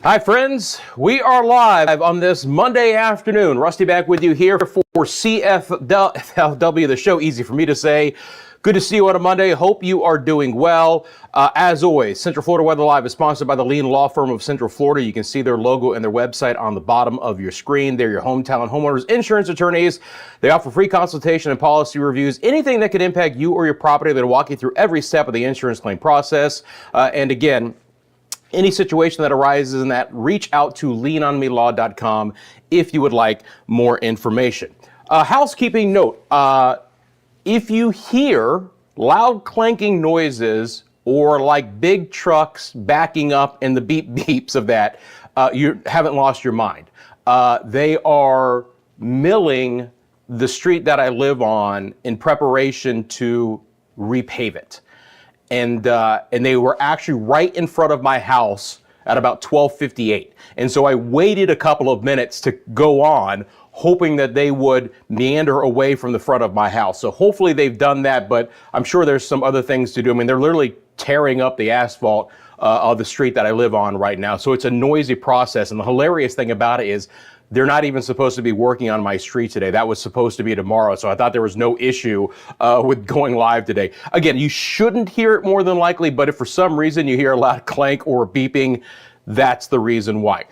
Hi friends, we are live on this Monday afternoon. Rusty back with you here for CFLW, the show, easy for me to say. Good to see you on a Monday. Hope you are doing well. As always, Central Florida Weather Live is sponsored by the leading law firm of Central Florida. You can see their logo and their website on the bottom of your screen. They're your hometown homeowners insurance attorneys. They offer free consultation and policy reviews. Anything that could impact you or your property, they'll walk you through every step of the insurance claim process. And again, any situation that arises in that, reach out to leanonmelaw.com if you would like more information. Housekeeping note, if you hear loud clanking noises or like big trucks backing up and the beep beeps of that, you haven't lost your mind. They are milling the street that I live on in preparation to repave it. And they were actually right in front of my house at about 12:58. And so I waited a couple of minutes to go on, hoping that they would meander away from the front of my house. So hopefully they've done that, but I'm sure there's some other things to do. I mean, they're literally tearing up the asphalt of the street that I live on right now. So it's a noisy process. And the hilarious thing about it is they're not even supposed to be working on my street today. That was supposed to be tomorrow. So I thought there was no issue with going live today. Again, you shouldn't hear it more than likely, but if for some reason you hear a loud clank or beeping, that's the reason why.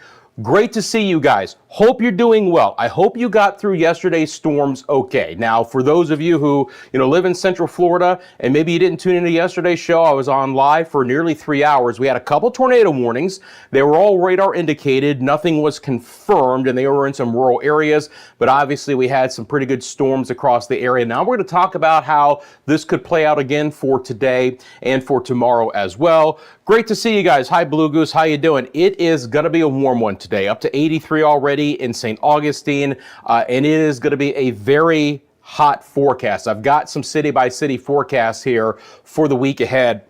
Great to see you guys. Hope you're doing well. I hope you got through yesterday's storms okay. Now, for those of you who, live in Central Florida and maybe you didn't tune into yesterday's show, I was on live for nearly 3 hours. We had a couple tornado warnings. They were all radar indicated. Nothing was confirmed and they were in some rural areas, but obviously we had some pretty good storms across the area. Now we're going to talk about how this could play out again for today and for tomorrow as well. Great to see you guys. Hi, Blue Goose. How you doing? It is going to be a warm one today, up to 83 already in St. Augustine, and it is going to be a very hot forecast. I've got some city-by-city forecasts here for the week ahead,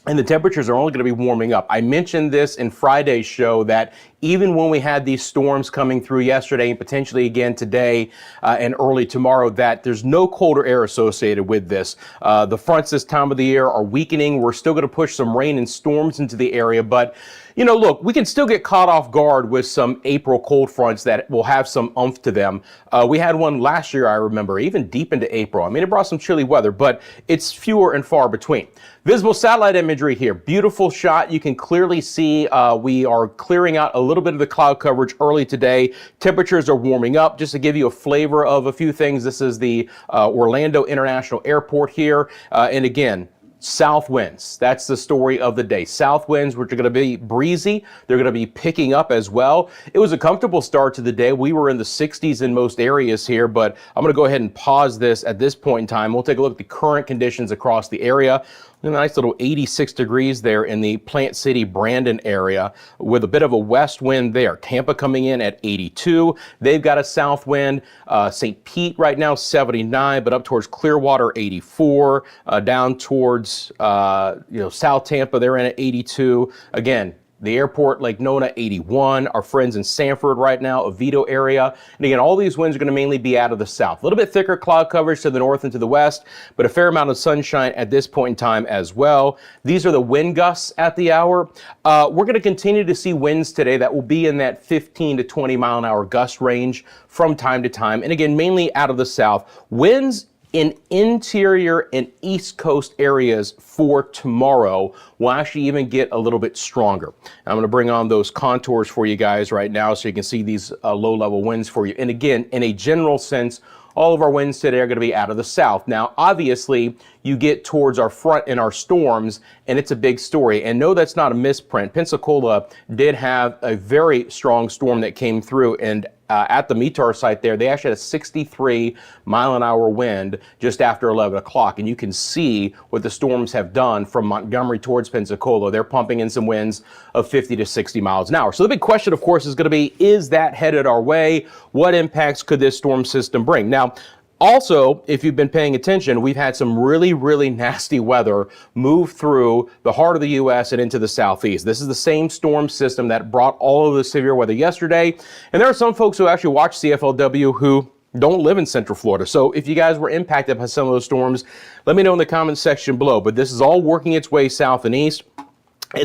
and the temperatures are only going to be warming up. I mentioned this in Friday's show that even when we had these storms coming through yesterday and potentially again today and early tomorrow, that there's no colder air associated with this. The fronts this time of the year are weakening. We're still going to push some rain and storms into the area, but look, we can still get caught off guard with some April cold fronts that will have some oomph to them. We had one last year, I remember, even deep into April. I mean, it brought some chilly weather, but it's fewer and far between. Visible satellite imagery here. Beautiful shot. You can clearly see we are clearing out a little bit of the cloud coverage early today. Temperatures are warming up. Just to give you a flavor of a few things, this is the Orlando International Airport here. And again, south winds. That's the story of the day. South winds, which are going to be breezy. They're going to be picking up as well. It was a comfortable start to the day. We were in the 60s in most areas here, but I'm going to go ahead and pause this at this point in time. We'll take a look at the current conditions across the area. A nice little 86 degrees there in the Plant City, Brandon area with a bit of a west wind there. Tampa coming in at 82. They've got a south wind. St. Pete right now 79, but up towards Clearwater 84. Down towards South Tampa, they're in at 82. Again, the airport, Lake Nona, 81. Our friends in Sanford right now, Oviedo area. And again, all these winds are going to mainly be out of the south. A little bit thicker cloud coverage to the north and to the west, but a fair amount of sunshine at this point in time as well. These are the wind gusts at the hour. We're going to continue to see winds today that will be in that 15 to 20 mile an hour gust range from time to time. And again, mainly out of the south. Winds in interior and East Coast areas for tomorrow will actually even get a little bit stronger. I'm going to bring on those contours for you guys right now so you can see these low-level winds for you. And again, in a general sense, all of our winds today are going to be out of the south. Now, obviously, you get towards our front in our storms, and it's a big story. And no, that's not a misprint. Pensacola did have a very strong storm that came through, and at the METAR site there, they actually had a 63 mile an hour wind just after 11 o'clock. And you can see what the storms have done from Montgomery towards Pensacola. They're pumping in some winds of 50 to 60 miles an hour. So the big question, of course, is going to be, is that headed our way? What impacts could this storm system bring? Now, also, if you've been paying attention, we've had some really, really nasty weather move through the heart of the U.S. and into the southeast. This is the same storm system that brought all of the severe weather yesterday. And there are some folks who actually watch CFLW who don't live in Central Florida. So if you guys were impacted by some of those storms, let me know in the comments section below. But this is all working its way south and east.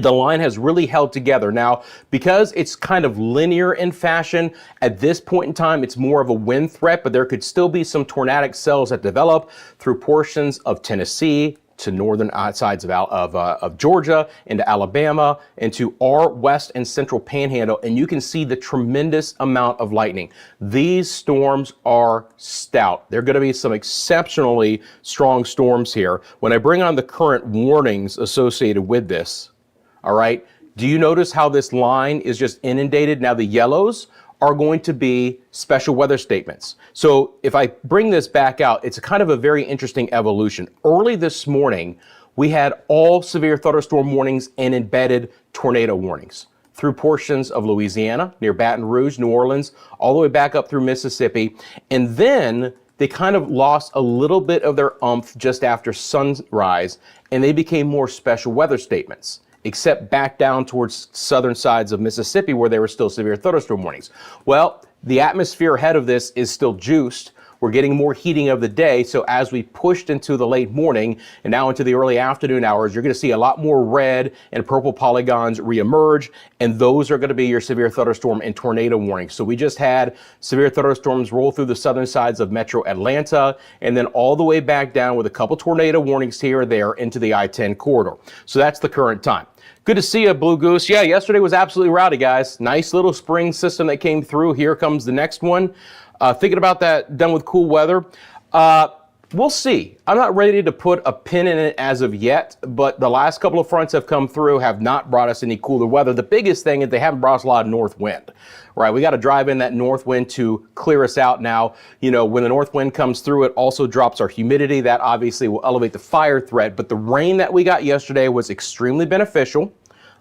The line has really held together. Now, because it's kind of linear in fashion, at this point in time, it's more of a wind threat, but there could still be some tornadic cells that develop through portions of Tennessee to northern sides of Georgia, into Alabama, into our west and central panhandle, and you can see the tremendous amount of lightning. These storms are stout. There are going to be some exceptionally strong storms here. When I bring on the current warnings associated with this, all right, do you notice how this line is just inundated? Now the yellows are going to be special weather statements. So if I bring this back out, it's a kind of a very interesting evolution. Early this morning, we had all severe thunderstorm warnings and embedded tornado warnings through portions of Louisiana, near Baton Rouge, New Orleans, all the way back up through Mississippi. And then they kind of lost a little bit of their oomph just after sunrise, and they became more special weather statements, except back down towards southern sides of Mississippi where there were still severe thunderstorm warnings. Well, the atmosphere ahead of this is still juiced. We're getting more heating of the day. So as we pushed into the late morning and now into the early afternoon hours, you're going to see a lot more red and purple polygons reemerge. And those are going to be your severe thunderstorm and tornado warnings. So we just had severe thunderstorms roll through the southern sides of metro Atlanta and then all the way back down with a couple tornado warnings here or there into the I-10 corridor. So that's the current time. Good to see you, Blue Goose. Yeah, yesterday was absolutely rowdy, guys. Nice little spring system that came through. Here comes the next one. Thinking about that done with cool weather. We'll see. I'm not ready to put a pin in it as of yet, but the last couple of fronts have come through, have not brought us any cooler weather. The biggest thing is they haven't brought us a lot of north wind, right? We got to drive in that north wind to clear us out now. You know, when the north wind comes through, it also drops our humidity. That obviously will elevate the fire threat, but the rain that we got yesterday was extremely beneficial.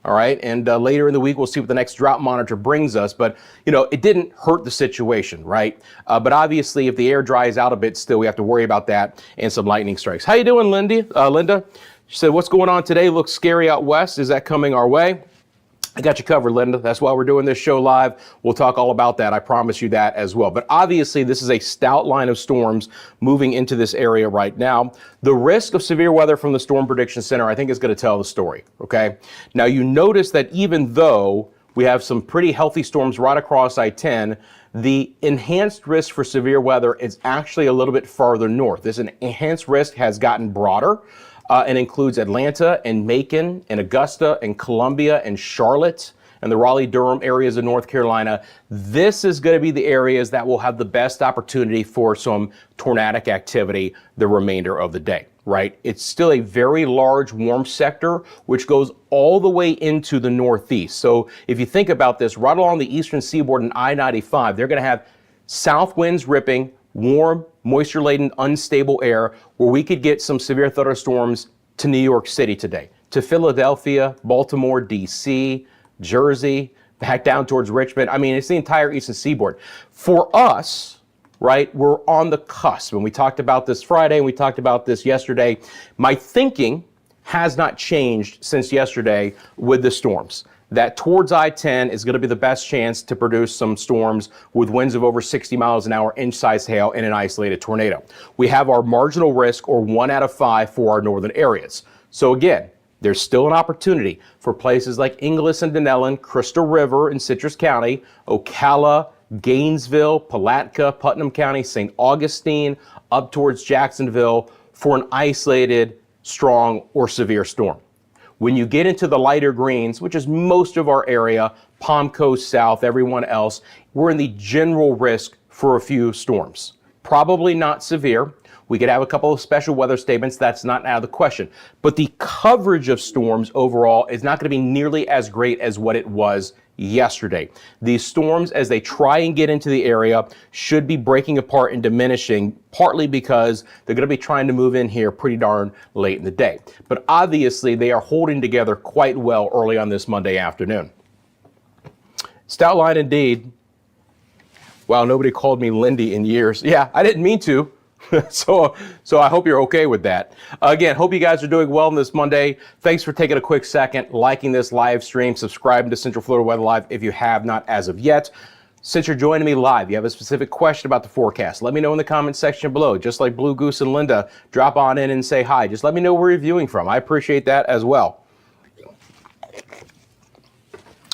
All right, and later in the week, we'll see what the next drought monitor brings us. But, you know, it didn't hurt the situation, right? But obviously, if the air dries out a bit still, we have to worry about that and some lightning strikes. How you doing, Linda? She said, what's going on today? Looks scary out west. Is that coming our way? I got you covered, Linda. That's why we're doing this show live. We'll talk all about that. I promise you that as well. But obviously, this is a stout line of storms moving into this area right now. The risk of severe weather from the Storm Prediction Center, I think, is going to tell the story, okay? Now, you notice that even though we have some pretty healthy storms right across I-10, the enhanced risk for severe weather is actually a little bit farther north. This enhanced risk has gotten broader. And includes Atlanta and Macon and Augusta and Columbia and Charlotte and the Raleigh-Durham areas of North Carolina. This is going to be the areas that will have the best opportunity for some tornadic activity the remainder of the day, right? It's still a very large warm sector, which goes all the way into the northeast. So if you think about this, right along the eastern seaboard and I-95, they're going to have south winds ripping, warm, moisture-laden, unstable air where we could get some severe thunderstorms to New York City today, to Philadelphia, Baltimore, D.C., Jersey, back down towards Richmond. I mean, it's the entire eastern seaboard. For us, right, we're on the cusp. And we talked about this Friday and we talked about this yesterday. My thinking has not changed since yesterday with the storms. That towards I-10 is going to be the best chance to produce some storms with winds of over 60 miles an hour, inch-sized hail, and an isolated tornado. We have our marginal risk, or 1 out of 5, for our northern areas. So again, there's still an opportunity for places like Inglis and Denellen, Crystal River in Citrus County, Ocala, Gainesville, Palatka, Putnam County, St. Augustine, up towards Jacksonville for an isolated, strong, or severe storm. When you get into the lighter greens, which is most of our area, Palm Coast South, everyone else, we're in the general risk for a few storms. Probably not severe. We could have a couple of special weather statements. That's not out of the question. But the coverage of storms overall is not going to be nearly as great as what it was yesterday. These storms, as they try and get into the area, should be breaking apart and diminishing, partly because they're going to be trying to move in here pretty darn late in the day. But obviously, they are holding together quite well early on this Monday afternoon. Stout line indeed. Wow, nobody called me Lindy in years. Yeah, I didn't mean to. So I hope you're okay with that. Again, hope you guys are doing well on this Monday. Thanks for taking a quick second, liking this live stream, subscribing to Central Florida Weather Live if you have not as of yet. Since you're joining me live, you have a specific question about the forecast, let me know in the comment section below. Just like Blue Goose and Linda, drop on in and say hi. Just let me know where you're viewing from. I appreciate that as well.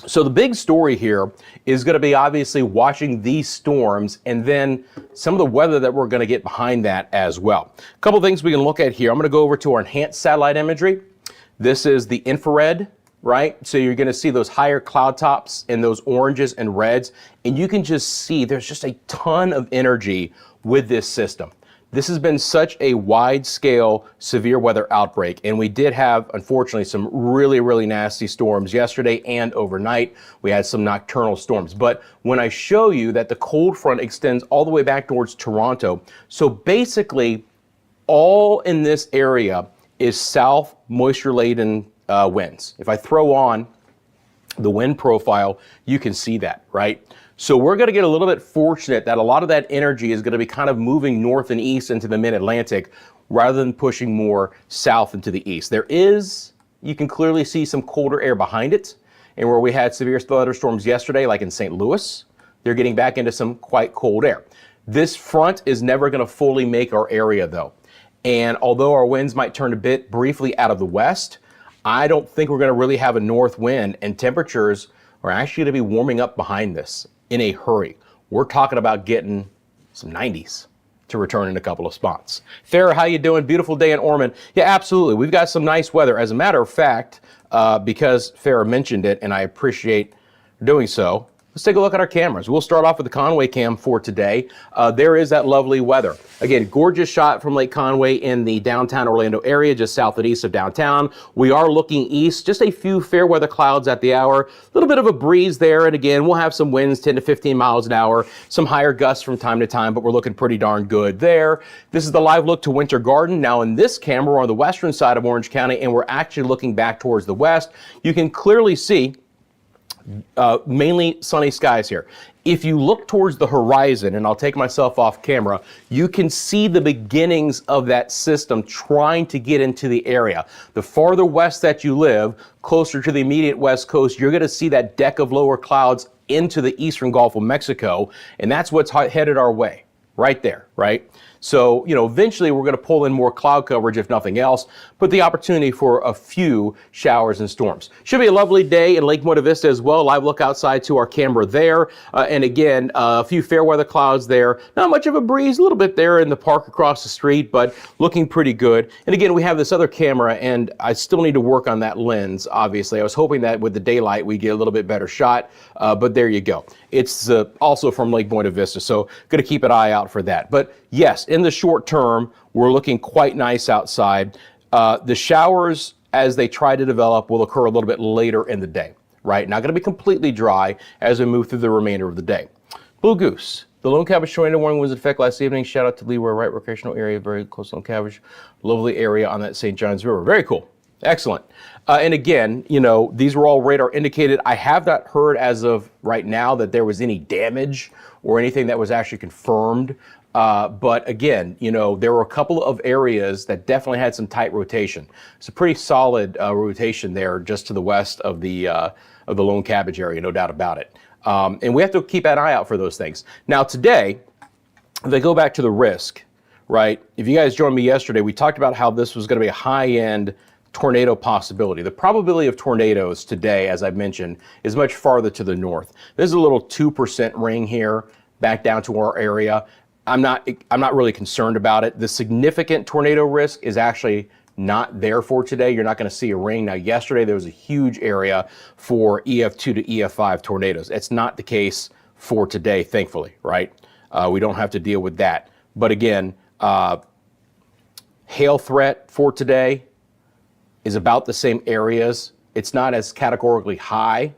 So the big story here is going to be obviously watching these storms and then some of the weather that we're going to get behind that as well. A couple things we can look at here. I'm going to go over to our enhanced satellite imagery. This is the infrared, right? So you're going to see those higher cloud tops and those oranges and reds, and you can just see there's just a ton of energy with this system. This has been such a wide-scale severe weather outbreak, and we did have, unfortunately, some really, really nasty storms yesterday and overnight. We had some nocturnal storms. But when I show you that the cold front extends all the way back towards Toronto, so basically all in this area is south moisture-laden winds. If I throw on the wind profile, you can see that, right? So we're going to get a little bit fortunate that a lot of that energy is going to be kind of moving north and east into the mid-Atlantic rather than pushing more south into the east. There is, you can clearly see some colder air behind it. And where we had severe thunderstorms yesterday, like in St. Louis, they're getting back into some quite cold air. This front is never going to fully make our area though. And although our winds might turn a bit briefly out of the west, I don't think we're going to really have a north wind, and temperatures are actually going to be warming up behind this in a hurry. We're talking about getting some 90s to return in a couple of spots. Farrah, how you doing? Beautiful day in Ormond. Yeah, absolutely. We've got some nice weather. As a matter of fact, because Farrah mentioned it, and I appreciate doing so, let's take a look at our cameras. We'll start off with the Conway cam for today. There is that lovely weather. Again, gorgeous shot from Lake Conway in the downtown Orlando area, just south and east of downtown. We are looking east, just a few fair weather clouds at the hour, a little bit of a breeze there. And again, we'll have some winds 10 to 15 miles an hour, some higher gusts from time to time, but we're looking pretty darn good there. This is the live look to Winter Garden. Now in this camera, we're on the western side of Orange County, and we're actually looking back towards the west. You can clearly see mainly sunny skies here. If you look towards the horizon, and I'll take myself off camera, you can see the beginnings of that system trying to get into the area. The farther west that you live, closer to the immediate west coast, you're going to see that deck of lower clouds into the eastern Gulf of Mexico, and that's what's headed our way, right there, right? So, you know, eventually we're going to pull in more cloud coverage, if nothing else, but the opportunity for a few showers and storms. Should be a lovely day in Lake Monte Vista as well. Live look outside to our camera there. And again, a few fair weather clouds there. Not much of a breeze, a little bit there in the park across the street, but looking pretty good. And again, we have this other camera, and I still need to work on that lens, obviously. I was hoping that with the daylight we get a little bit better shot, but there you go. It's also from Lake Monte Vista, so going to keep an eye out for that. But yes, in the short term, we're looking quite nice outside. The showers, as they try to develop, will occur a little bit later in the day, right? Not going to be completely dry as we move through the remainder of the day. Blue Goose. The Lone Cabbage tornado warning was in effect last evening. Shout out to Leeward, right recreational area, very close to Lone Cabbage. Lovely area on that St. Johns River. Very cool. Excellent. And again, you know, these were all radar indicated. I have not heard as of right now that there was any damage or anything that was actually confirmed. But again, you know, there were a couple of areas that definitely had some tight rotation. It's a pretty solid rotation there just to the west of the Lone Cabbage area, no doubt about it. And we have to keep an eye out for those things. Now today, if they go back to the risk, right? If you guys joined me yesterday, we talked about how this was going to be a high-end tornado possibility. The probability of tornadoes today, as I mentioned, is much farther to the north. There's a little 2% ring here back down to our area. I'm not really concerned about it. The significant tornado risk is actually not there for today. You're not going to see a ring. Now, yesterday there was a huge area for EF2 to EF5 tornadoes. It's not the case for today, thankfully, right? We don't have to deal with that. But again, hail threat for today is about the same areas. It's not as categorically high,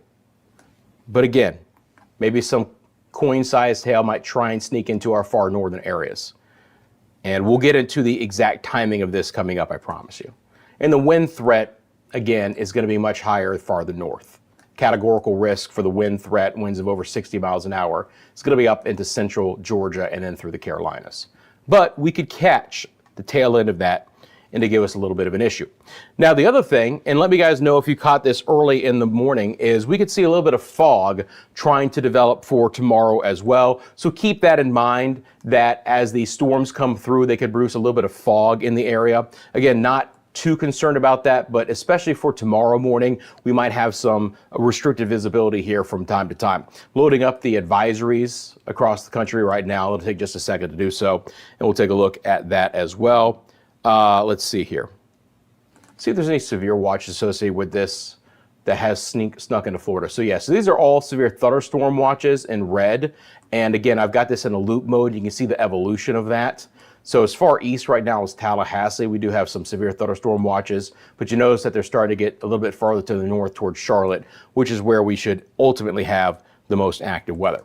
but again, maybe some coin-sized hail might try and sneak into our far northern areas. And we'll get into the exact timing of this coming up, I promise you. And the wind threat, again, is going to be much higher farther north. Categorical risk for the wind threat, winds of over 60 miles an hour, it's going to be up into central Georgia and then through the Carolinas. But we could catch the tail end of that and to give us a little bit of an issue. Now, the other thing, and let me guys know if you caught this early in the morning, is we could see a little bit of fog trying to develop for tomorrow as well. So keep that in mind, that as these storms come through, they could produce a little bit of fog in the area. Again, not too concerned about that, but especially for tomorrow morning, we might have some restricted visibility here from time to time. Loading up the advisories across the country right now. It'll take just a second to do so, and we'll take a look at that as well. Let's see here. See if there's any severe watches associated with this that has snuck into Florida. So yes, these are all severe thunderstorm watches in red. And again, I've got this in a loop mode. You can see the evolution of that. So as far east right now as Tallahassee, we do have some severe thunderstorm watches, but you notice that they're starting to get a little bit farther to the north towards Charlotte, which is where we should ultimately have the most active weather.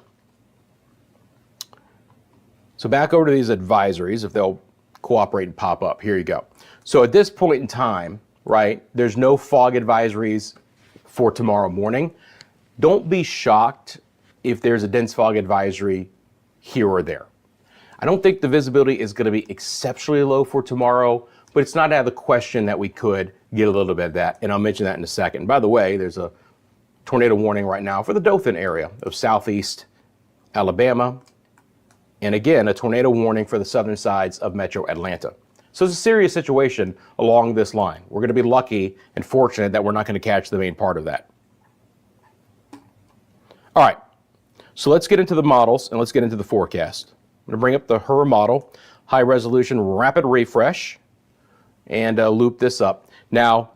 So back over to these advisories, if they'll cooperate and pop up. Here you go. So at this point in time, right, there's no fog advisories for tomorrow morning. Don't be shocked if there's a dense fog advisory here or there. I don't think the visibility is going to be exceptionally low for tomorrow, but it's not out of the question that we could get a little bit of that, and I'll mention that in a second. By the way, there's a tornado warning right now for the Dothan area of southeast Alabama, and again, a tornado warning for the southern sides of metro Atlanta. So it's a serious situation along this line. We're going to be lucky and fortunate that we're not going to catch the main part of that. All right, so let's get into the models and let's get into the forecast. I'm going to bring up the HER model, high resolution rapid refresh, and loop this up. Now,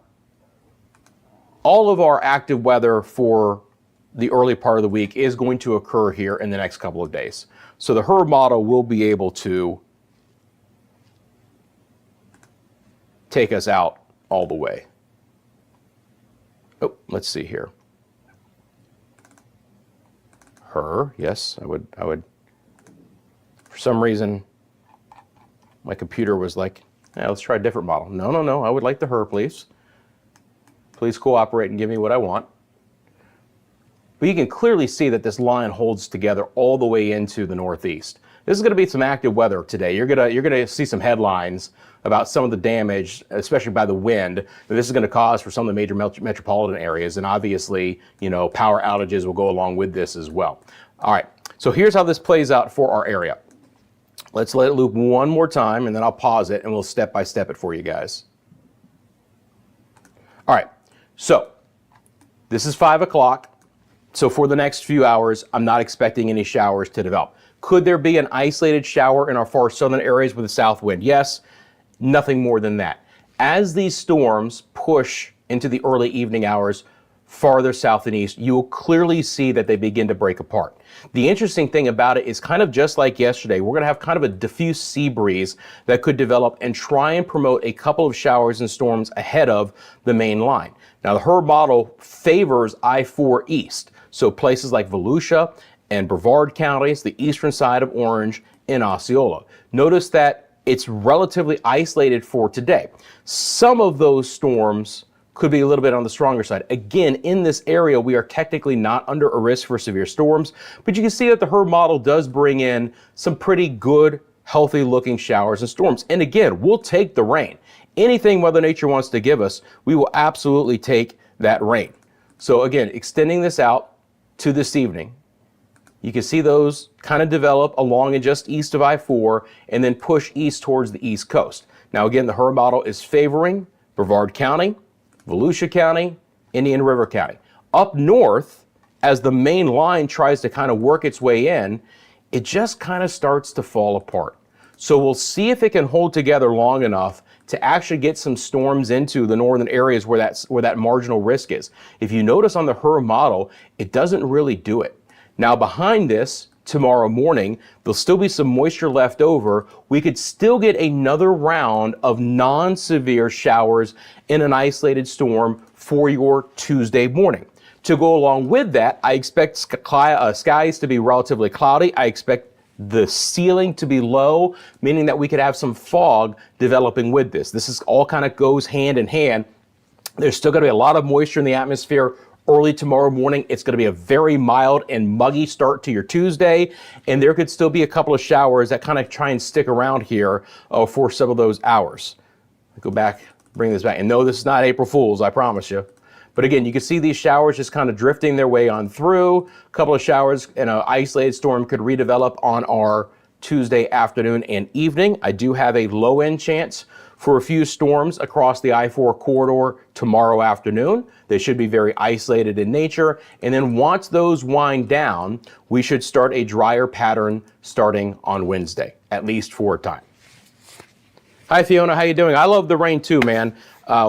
all of our active weather for the early part of the week is going to occur here in the next couple of days. So the HER model will be able to take us out all the way. Oh, let's see here. HER, yes, I would. For some reason, my computer was like, let's try a different model. No, I would like the HER, please. Please cooperate and give me what I want. But you can clearly see that this line holds together all the way into the northeast. This is going to be some active weather today. You're gonna see some headlines about some of the damage, especially by the wind, that this is going to cause for some of the major metropolitan areas, and obviously, power outages will go along with this as well. All right, so here's how this plays out for our area. Let's let it loop one more time, and then I'll pause it, and we'll step by step it for you guys. All right, so this is 5 o'clock. So for the next few hours, I'm not expecting any showers to develop. Could there be an isolated shower in our far southern areas with a south wind? Yes, nothing more than that. As these storms push into the early evening hours, farther south and east, you will clearly see that they begin to break apart. The interesting thing about it is kind of just like yesterday, we're going to have kind of a diffuse sea breeze that could develop and try and promote a couple of showers and storms ahead of the main line. Now, the HER model favors I-4 east, so places like Volusia and Brevard counties, the eastern side of Orange, and Osceola. Notice that it's relatively isolated for today. Some of those storms could be a little bit on the stronger side. Again, in this area, we are technically not under a risk for severe storms, but you can see that the HER model does bring in some pretty good, healthy looking showers and storms. And again, we'll take the rain. Anything Mother Nature wants to give us, we will absolutely take that rain. So again, extending this out to this evening, you can see those kind of develop along and just east of I-4 and then push east towards the east coast. Now again, the HER model is favoring Brevard County, Volusia County, Indian River County. Up north, as the main line tries to kind of work its way in, it just kind of starts to fall apart. So we'll see if it can hold together long enough to actually get some storms into the northern areas where that marginal risk is. If you notice on the HER model, it doesn't really do it. Now behind this, tomorrow morning, there'll still be some moisture left over. We could still get another round of non-severe showers in an isolated storm for your Tuesday morning. To go along with that, I expect skies to be relatively cloudy. I expect the ceiling to be low, meaning that we could have some fog developing with this. This is all kind of goes hand in hand. There's still going to be a lot of moisture in the atmosphere early tomorrow morning. It's going to be a very mild and muggy start to your Tuesday, and there could still be a couple of showers that kind of try and stick around here for some of those hours. Go back, bring this back. And no, this is not April Fool's, I promise you. But again, you can see these showers just kind of drifting their way on through. A couple of showers and an isolated storm could redevelop on our Tuesday afternoon and evening. I do have a low end chance for a few storms across the I-4 corridor tomorrow afternoon. They should be very isolated in nature. And then once those wind down, we should start a drier pattern starting on Wednesday, at least for a time. Hi, Fiona. How you doing? I love the rain too, man.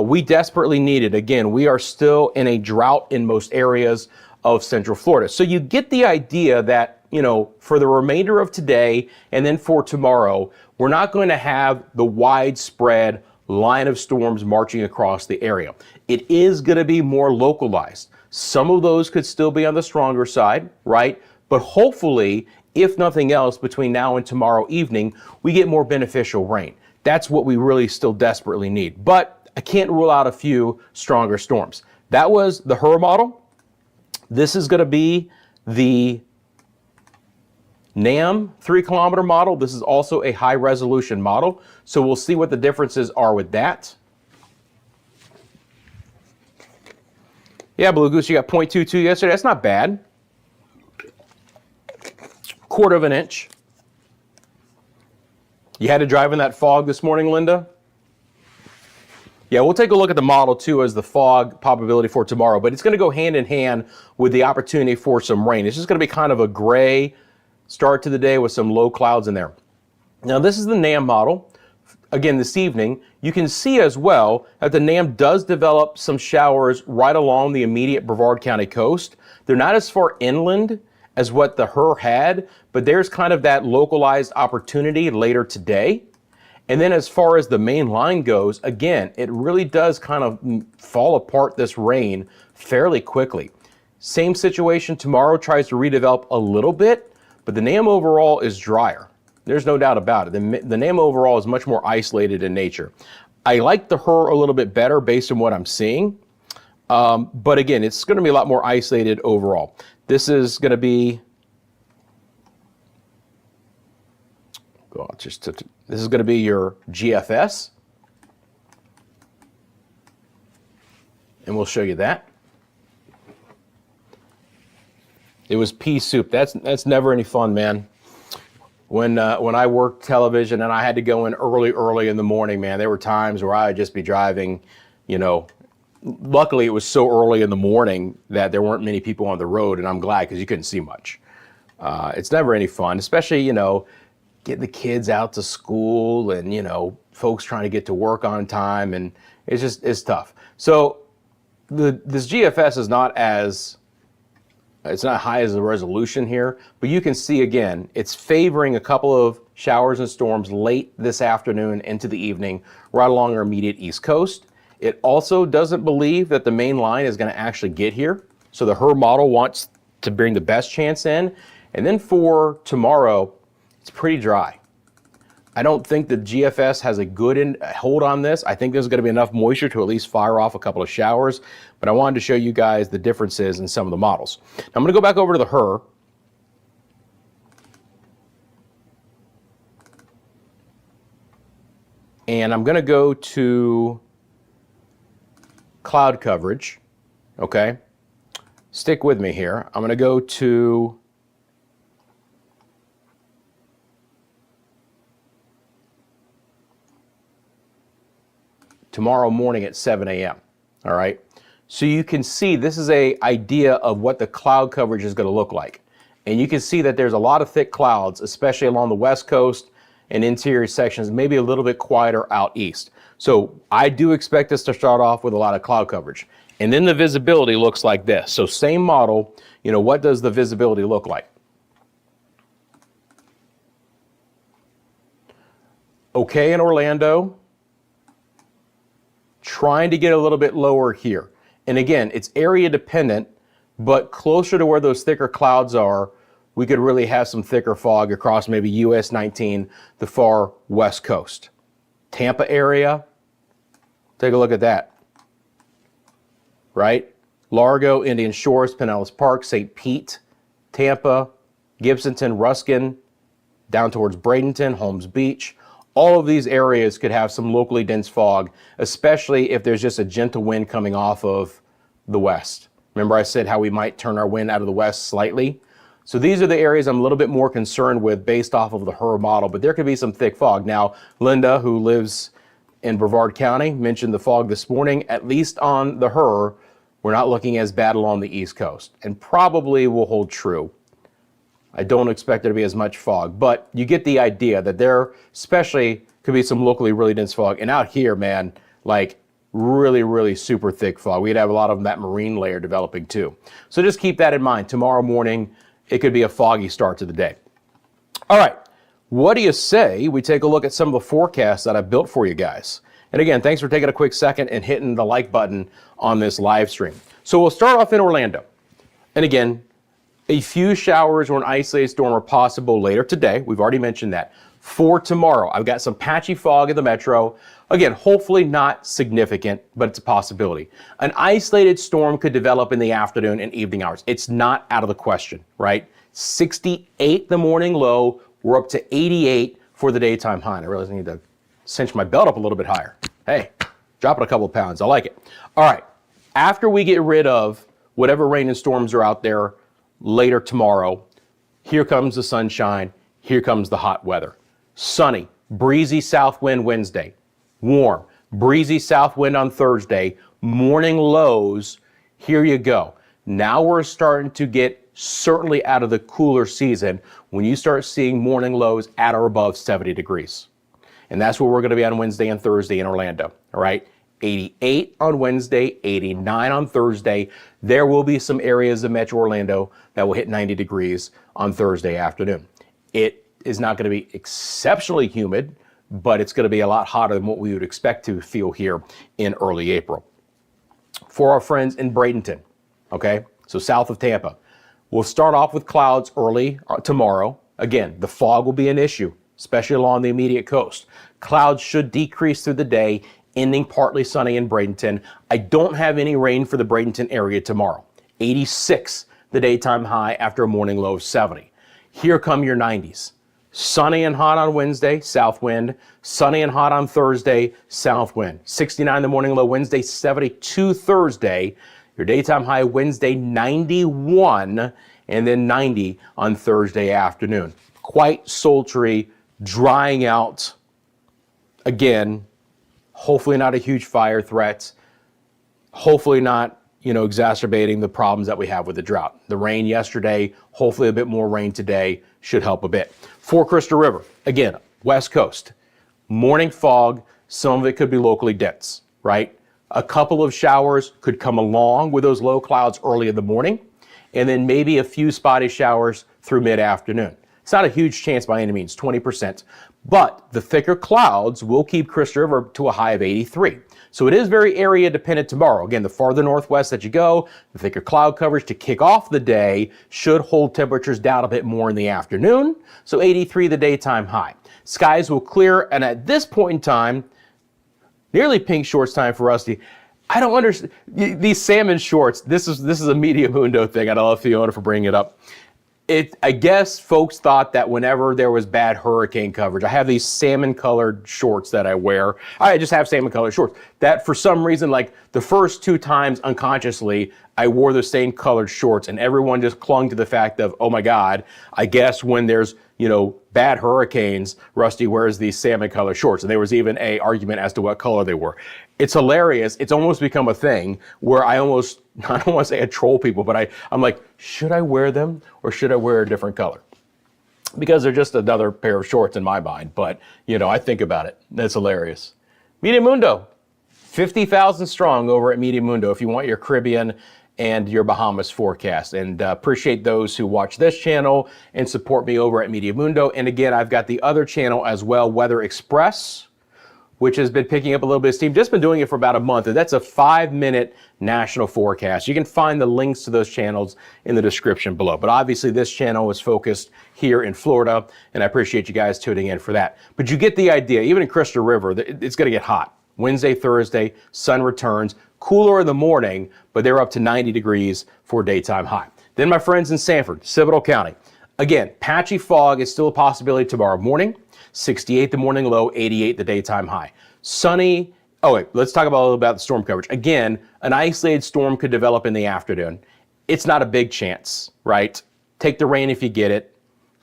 We desperately need it. Again, we are still in a drought in most areas of Central Florida. So you get the idea that, you know, for the remainder of today and then for tomorrow, we're not going to have the widespread line of storms marching across the area. It is going to be more localized. Some of those could still be on the stronger side, right? But hopefully, if nothing else, between now and tomorrow evening, we get more beneficial rain. That's what we really still desperately need. But I can't rule out a few stronger storms. That was the HRRR model. This is going to be the NAM 3-kilometer model. This is also a high resolution model. So we'll see what the differences are with that. Yeah, Blue Goose, you got 0.22 yesterday. That's not bad. 1/4 of an inch. You had to drive in that fog this morning, Linda? Yeah, we'll take a look at the model too as the fog probability for tomorrow, but it's going to go hand in hand with the opportunity for some rain. It's just going to be kind of a gray start to the day with some low clouds in there. Now, this is the NAM model. Again, this evening, you can see as well that the NAM does develop some showers right along the immediate Brevard County coast. They're not as far inland as what the HRRR had, but there's kind of that localized opportunity later today. And then as far as the main line goes, again, it really does kind of fall apart this rain fairly quickly. Same situation tomorrow, tries to redevelop a little bit, but the NAM overall is drier. There's no doubt about it. The NAM overall is much more isolated in nature. I like the HRRR a little bit better based on what I'm seeing. But again, it's going to be a lot more isolated overall. This is going to be, this is going to be your GFS. And we'll show you that. It was pea soup. That's never any fun, man. When I worked television and I had to go in early in the morning, man, there were times where I would just be driving, you know, luckily it was so early in the morning that there weren't many people on the road, and I'm glad because you couldn't see much. It's never any fun, especially, you know, getting the kids out to school and, you know, folks trying to get to work on time, and it's tough. So this GFS is not high as the resolution here, but you can see again, it's favoring a couple of showers and storms late this afternoon into the evening, right along our immediate east coast. It also doesn't believe that the main line is going to actually get here. So the HRRR model wants to bring the best chance in. And then for tomorrow, it's pretty dry. I don't think the GFS has a good hold on this. I think there's going to be enough moisture to at least fire off a couple of showers, but I wanted to show you guys the differences in some of the models. Now I'm going to go back over to the HRRR. And I'm going to go to cloud coverage, okay? Stick with me here. I'm going to go to tomorrow morning at 7 a.m., all right? So you can see this is an idea of what the cloud coverage is going to look like. And you can see that there's a lot of thick clouds, especially along the west coast and interior sections, maybe a little bit quieter out east. So I do expect us to start off with a lot of cloud coverage. And then the visibility looks like this. So same model, you know, what does the visibility look like? Okay in Orlando, trying to get a little bit lower here. And again, it's area dependent, but closer to where those thicker clouds are, we could really have some thicker fog across maybe US 19, the far west coast. Tampa area, take a look at that, right? Largo, Indian Shores, Pinellas Park, St. Pete, Tampa, Gibsonton, Ruskin, down towards Bradenton, Holmes Beach. All of these areas could have some locally dense fog, especially if there's just a gentle wind coming off of the west. Remember I said how we might turn our wind out of the west slightly? So these are the areas I'm a little bit more concerned with based off of the HRRR model, but there could be some thick fog. Now, Linda, who lives in Brevard County. Mentioned the fog this morning. At least on the HRRR, we're not looking as bad along the East Coast, and probably will hold true. I don't expect there to be as much fog, but you get the idea that there especially could be some locally really dense fog. And out here, man, like really, really super thick fog. We'd have a lot of that marine layer developing too. So just keep that in mind. Tomorrow morning, it could be a foggy start to the day. All right, what do you say we take a look at some of the forecasts that I built for you guys? And again, thanks for taking a quick second and hitting the like button on this live stream. So we'll start off in Orlando. And again, a few showers or an isolated storm are possible later today. We've already mentioned that. For tomorrow, I've got some patchy fog in the metro. Again, hopefully not significant, but it's a possibility. An isolated storm could develop in the afternoon and evening hours. It's not out of the question, right? 68 the morning low. We're up to 88 for the daytime high. And I realize I need to cinch my belt up a little bit higher. Hey, drop it a couple of pounds. I like it. All right. After we get rid of whatever rain and storms are out there later tomorrow, here comes the sunshine. Here comes the hot weather. Sunny, breezy south wind Wednesday. Warm, breezy south wind on Thursday. Morning lows. Here you go. Now we're starting to get certainly out of the cooler season when you start seeing morning lows at or above 70 degrees. And that's where we're going to be on Wednesday and Thursday in Orlando. All right. 88 on Wednesday, 89 on Thursday. There will be some areas of Metro Orlando that will hit 90 degrees on Thursday afternoon. It is not going to be exceptionally humid, but it's going to be a lot hotter than what we would expect to feel here in early April. For our friends in Bradenton, okay, so south of Tampa, we'll start off with clouds early tomorrow. Again, the fog will be an issue, especially along the immediate coast. Clouds should decrease through the day, ending partly sunny in Bradenton. I don't have any rain for the Bradenton area tomorrow. 86 the daytime high after a morning low of 70. Here come your 90s. Sunny and hot on Wednesday, south wind. Sunny and hot on Thursday, south wind. 69 the morning low Wednesday, 72 Thursday. Your daytime high Wednesday, 91, and then 90 on Thursday afternoon. Quite sultry, drying out. Again, hopefully not a huge fire threat. Hopefully not, exacerbating the problems that we have with the drought. The rain yesterday, hopefully a bit more rain today should help a bit. For Crystal River, again, west coast, morning fog, some of it could be locally dense, right? A couple of showers could come along with those low clouds early in the morning, and then maybe a few spotty showers through mid-afternoon. It's not a huge chance by any means, 20%, but the thicker clouds will keep Crystal River to a high of 83. So it is very area dependent tomorrow. Again, the farther northwest that you go, the thicker cloud coverage to kick off the day should hold temperatures down a bit more in the afternoon. So 83 the daytime high. Skies will clear, and at this point in time, nearly pink shorts time for Rusty. I don't understand these salmon shorts. This is a Media Mundo thing. I don't love Fiona for bringing it up. I guess folks thought that whenever there was bad hurricane coverage, I have these salmon colored shorts that I wear. I just have salmon colored shorts that for some reason, like the first two times unconsciously, I wore the same colored shorts and everyone just clung to the fact of, oh my God, I guess when there's, bad hurricanes, Rusty wears these salmon colored shorts. And there was even a argument as to what color they were. It's hilarious. It's almost become a thing where I don't want to say I troll people, but I'm like, should I wear them or should I wear a different color? Because they're just another pair of shorts in my mind. But, I think about it. That's hilarious. Media Mundo, 50,000 strong over at Media Mundo if you want your Caribbean and your Bahamas forecast. And appreciate those who watch this channel and support me over at Media Mundo. And again, I've got the other channel as well, Weather Express, which has been picking up a little bit of steam. Just been doing it for about a month, and that's a 5-minute national forecast. You can find the links to those channels in the description below. But obviously this channel is focused here in Florida, and I appreciate you guys tuning in for that. But you get the idea. Even in Crystal River, it's going to get hot. Wednesday, Thursday, sun returns. Cooler in the morning, but they're up to 90 degrees for daytime high. Then my friends in Sanford, Citadel County. Again, patchy fog is still a possibility tomorrow morning. 68 the morning low, 88 the daytime high. Sunny. Oh wait, let's talk a little about the storm coverage. Again, an isolated storm could develop in the afternoon. It's not a big chance, right? Take the rain if you get it.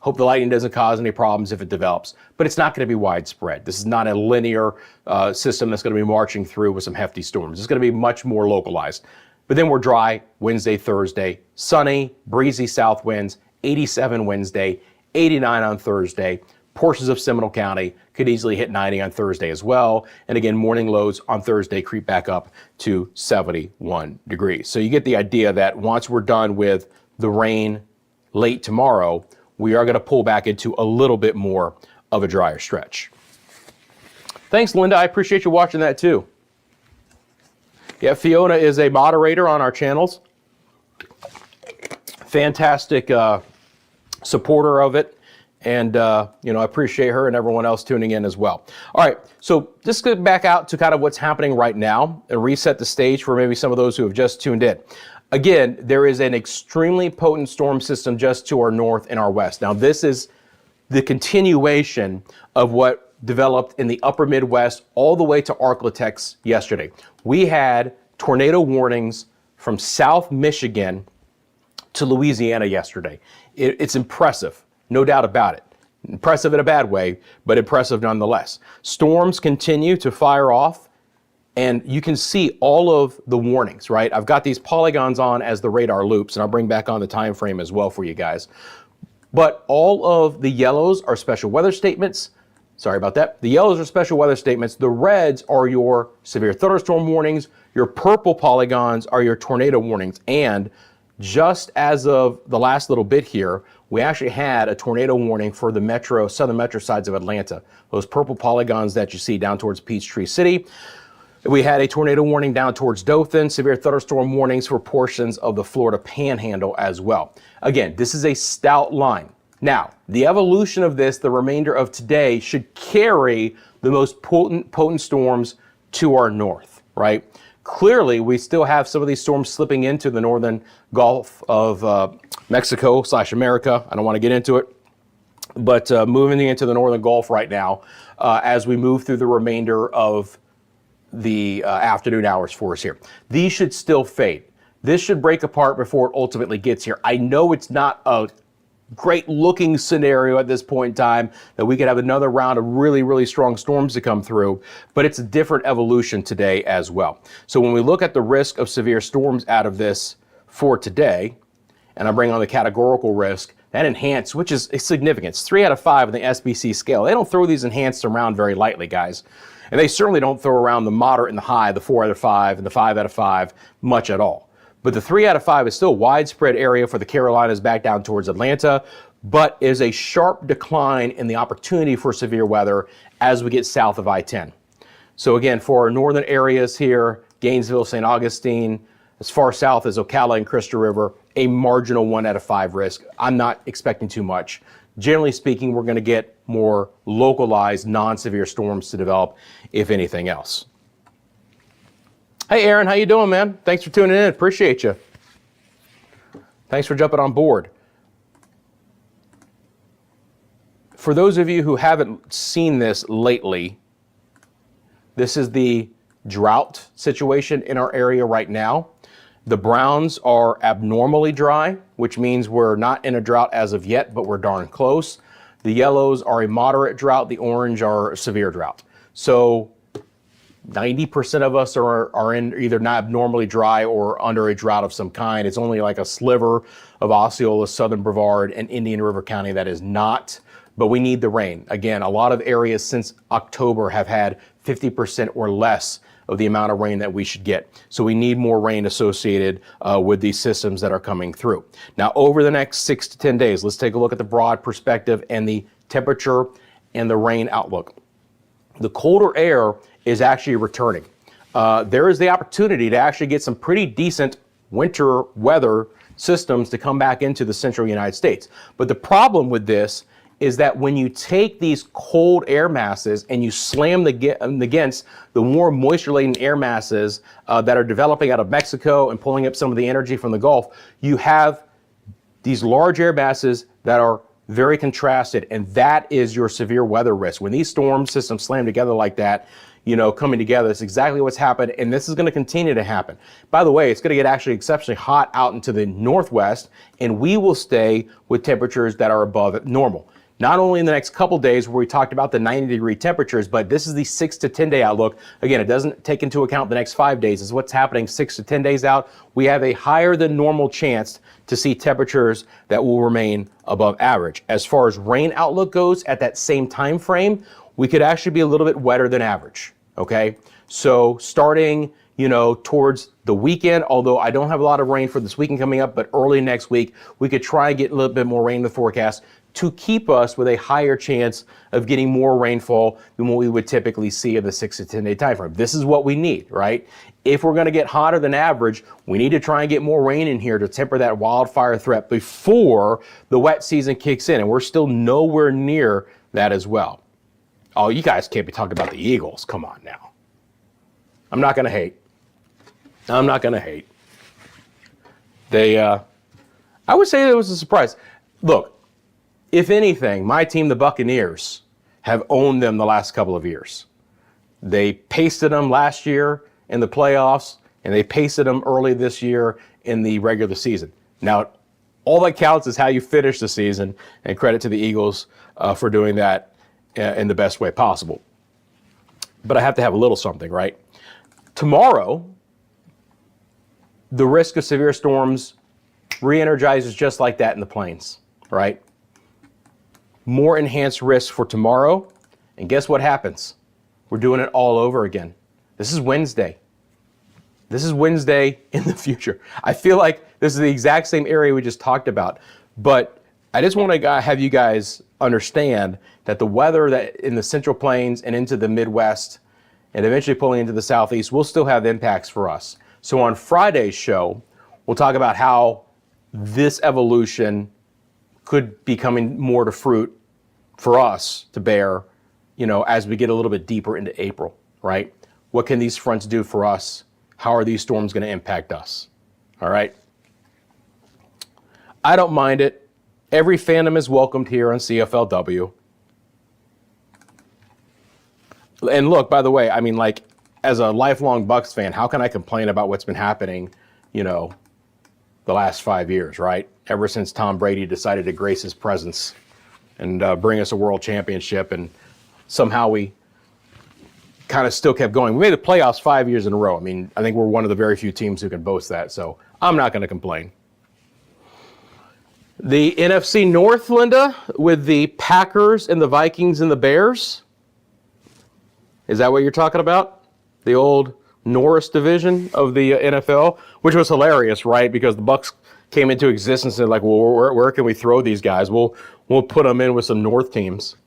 Hope the lightning doesn't cause any problems if it develops, but it's not going to be widespread. This is not a linear system that's going to be marching through with some hefty storms. It's going to be much more localized. But then we're dry Wednesday, Thursday, sunny, breezy south winds, 87 Wednesday, 89 on Thursday. Portions of Seminole County could easily hit 90 on Thursday as well. And again, morning lows on Thursday creep back up to 71 degrees. So you get the idea that once we're done with the rain late tomorrow, we are going to pull back into a little bit more of a drier stretch. Thanks, Linda. I appreciate you watching that too. Yeah, Fiona is a moderator on our channels. Fantastic supporter of it. And, I appreciate her and everyone else tuning in as well. All right, so just get back out to kind of what's happening right now and reset the stage for maybe some of those who have just tuned in. Again, there is an extremely potent storm system just to our north and our west. Now, this is the continuation of what developed in the upper Midwest all the way to Arklatex yesterday. We had tornado warnings from South Michigan to Louisiana yesterday. It's impressive, no doubt about it. Impressive in a bad way, but impressive nonetheless. Storms continue to fire off. And you can see all of the warnings, right? I've got these polygons on as the radar loops, and I'll bring back on the time frame as well for you guys. But all of the yellows are special weather statements. Sorry about that. The yellows are special weather statements. The reds are your severe thunderstorm warnings. Your purple polygons are your tornado warnings. And just as of the last little bit here, we actually had a tornado warning for the southern metro sides of Atlanta. Those purple polygons that you see down towards Peachtree City. We had a tornado warning down towards Dothan, severe thunderstorm warnings for portions of the Florida Panhandle as well. Again, this is a stout line. Now, the evolution of this, the remainder of today, should carry the most potent storms to our north, right? Clearly, we still have some of these storms slipping into the northern Gulf of Mexico/America. I don't want to get into it, but moving into the northern Gulf right now as we move through the remainder of the afternoon hours for us here. These should still fade. This should break apart before it ultimately gets here. I know it's not a great looking scenario at this point in time that we could have another round of really, really strong storms to come through, but it's a different evolution today as well. So when we look at the risk of severe storms out of this for today, and I bring on the categorical risk, that enhanced, which is significant. It's 3 out of 5 on the SBC scale. They don't throw these enhanced around very lightly, guys. And they certainly don't throw around the moderate and the high, the 4 out of 5 and the 5 out of 5 much at all. But the 3 out of 5 is still a widespread area for the Carolinas back down towards Atlanta, but is a sharp decline in the opportunity for severe weather as we get south of I-10. So again, for our northern areas here, Gainesville, St. Augustine, as far south as Ocala and Crystal River, a marginal 1 out of 5 risk. I'm not expecting too much. Generally speaking, we're going to get more localized, non-severe storms to develop, if anything else. Hey, Aaron, how you doing, man? Thanks for tuning in. Appreciate you. Thanks for jumping on board. For those of you who haven't seen this lately, this is the drought situation in our area right now. The browns are abnormally dry, which means we're not in a drought as of yet, but we're darn close. The yellows are a moderate drought. The orange are a severe drought. So 90% of us are in either not abnormally dry or under a drought of some kind. It's only like a sliver of Osceola, Southern Brevard, and Indian River County that is not, but we need the rain. Again, a lot of areas since October have had 50% or less of the amount of rain that we should get. So we need more rain associated with these systems that are coming through. Now, over the next 6 to 10 days, let's take a look at the broad perspective and the temperature and the rain outlook. The colder air is actually returning. There is the opportunity to actually get some pretty decent winter weather systems to come back into the central United States. But the problem with this is that when you take these cold air masses and you slam them against the warm moisture-laden air masses that are developing out of Mexico and pulling up some of the energy from the Gulf, you have these large air masses that are very contrasted, and that is your severe weather risk. When these storm systems slam together like that, coming together. That's exactly what's happened, and this is going to continue to happen. By the way, it's going to get actually exceptionally hot out into the northwest, and we will stay with temperatures that are above normal. Not only in the next couple days where we talked about the 90-degree temperatures, but this is the 6 to 10 day outlook. Again, it doesn't take into account the next 5 days. It's what's happening 6 to 10 days out. We have a higher than normal chance to see temperatures that will remain above average. As far as rain outlook goes, at that same time frame, we could actually be a little bit wetter than average, okay? So starting, towards the weekend, although I don't have a lot of rain for this weekend coming up, but early next week, we could try and get a little bit more rain in the forecast to keep us with a higher chance of getting more rainfall than what we would typically see in the 6 to 10 day time frame. This is what we need, right? If we're going to get hotter than average, we need to try and get more rain in here to temper that wildfire threat before the wet season kicks in, and we're still nowhere near that as well. Oh, you guys can't be talking about the Eagles. Come on now. I'm not going to hate. I'm not going to hate. I would say it was a surprise. Look, if anything, my team, the Buccaneers, have owned them the last couple of years. They pasted them last year in the playoffs, and they pasted them early this year in the regular season. Now, all that counts is how you finish the season, and credit to the Eagles for doing that in the best way possible. But I have to have a little something, right? Tomorrow, the risk of severe storms re-energizes just like that in the plains, right? More enhanced risk for tomorrow, and guess what happens? We're doing it all over again. This is Wednesday. This is Wednesday in the future. I feel like this is the exact same area we just talked about, but I just want to have you guys understand that the weather that in the Central Plains and into the Midwest and eventually pulling into the Southeast will still have impacts for us. So on Friday's show, we'll talk about how this evolution could be coming more to fruit for us to bear, as we get a little bit deeper into April, right? What can these fronts do for us? How are these storms going to impact us? All right. I don't mind it. Every fandom is welcomed here on CFLW. And look, by the way, I mean, like, as a lifelong Bucs fan, how can I complain about what's been happening, the last 5 years, right? Ever since Tom Brady decided to grace his presence and bring us a world championship, and somehow we kind of still kept going. We made the playoffs 5 years in a row. I mean, I think we're one of the very few teams who can boast that, so I'm not going to complain. The NFC North, Linda, with the Packers and the Vikings and the Bears. Is that what you're talking about? The old Norris division of the NFL, which was hilarious, right? Because the Bucs came into existence and like, well, where can we throw these guys? We'll put them in with some North teams.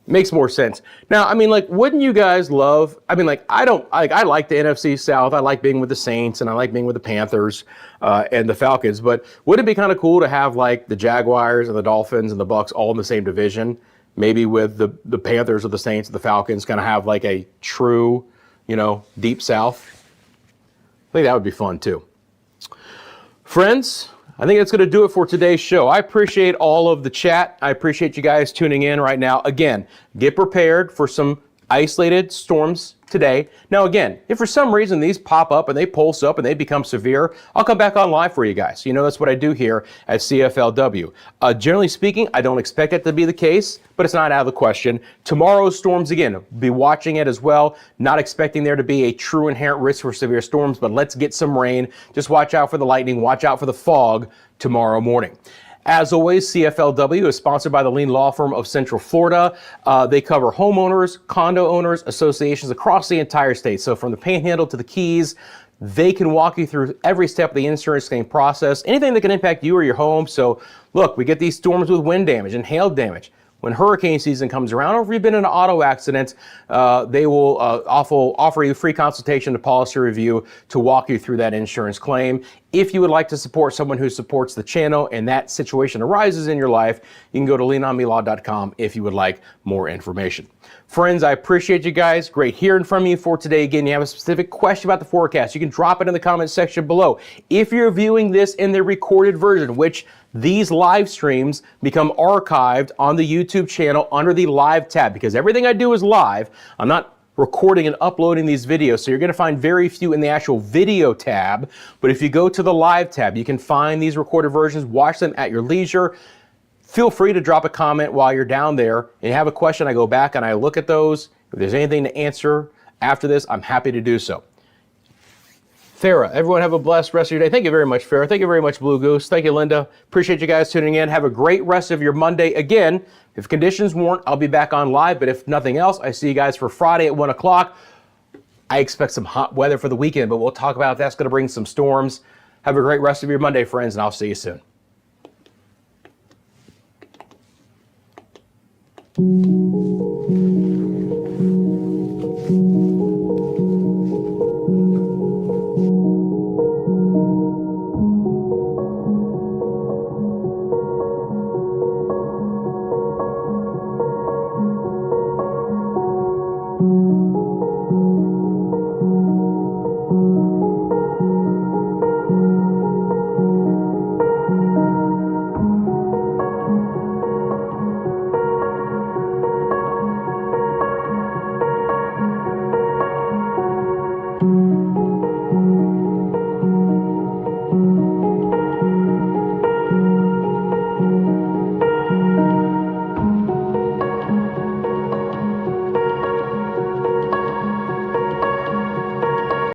Makes more sense. Now, I mean, like, wouldn't you guys love, I mean, like, I like the NFC South. I like being with the Saints, and I like being with the Panthers and the Falcons, but wouldn't it be kind of cool to have, like, the Jaguars and the Dolphins and the Bucs all in the same division? Maybe with the Panthers or the Saints or the Falcons kind of have, like, a true, deep South. I think that would be fun, too. Friends, I think that's going to do it for today's show. I appreciate all of the chat. I appreciate you guys tuning in right now. Again, get prepared for some isolated storms today. Now, again, if for some reason these pop up and they pulse up and they become severe, I'll come back on live for you guys. That's what I do here at CFLW. Generally speaking, I don't expect it to be the case, but it's not out of the question. Tomorrow's storms, again, be watching it as well. Not expecting there to be a true inherent risk for severe storms, but let's get some rain. Just watch out for the lightning, watch out for the fog tomorrow morning. As always, CFLW is sponsored by the Lean Law Firm of Central Florida. They cover homeowners, condo owners, associations across the entire state. So from the Panhandle to the Keys, they can walk you through every step of the insurance claim process, anything that can impact you or your home. So look, we get these storms with wind damage and hail damage. When hurricane season comes around, or if you've been in an auto accident, they will offer you free consultation to policy review to walk you through that insurance claim. If you would like to support someone who supports the channel and that situation arises in your life, you can go to leanonmelaw.com if you would like more information. Friends, I appreciate you guys. Great hearing from you for today. Again, you have a specific question about the forecast, you can drop it in the comment section below. If you're viewing this in the recorded version, which these live streams become archived on the YouTube channel under the live tab, because everything I do is live. I'm not recording and uploading these videos. So you're going to find very few in the actual video tab, but if you go to the live tab, you can find these recorded versions, watch them at your leisure. Feel free to drop a comment while you're down there, and you have a question, I go back and I look at those. If there's anything to answer after this, I'm happy to do so. Farah, everyone have a blessed rest of your day. Thank you very much, Farah. Thank you very much, Blue Goose. Thank you, Linda. Appreciate you guys tuning in. Have a great rest of your Monday. Again, if conditions warrant, I'll be back on live, but if nothing else, I see you guys for Friday at 1 o'clock. I expect some hot weather for the weekend, but we'll talk about that's going to bring some storms. Have a great rest of your Monday, friends, and I'll see you soon.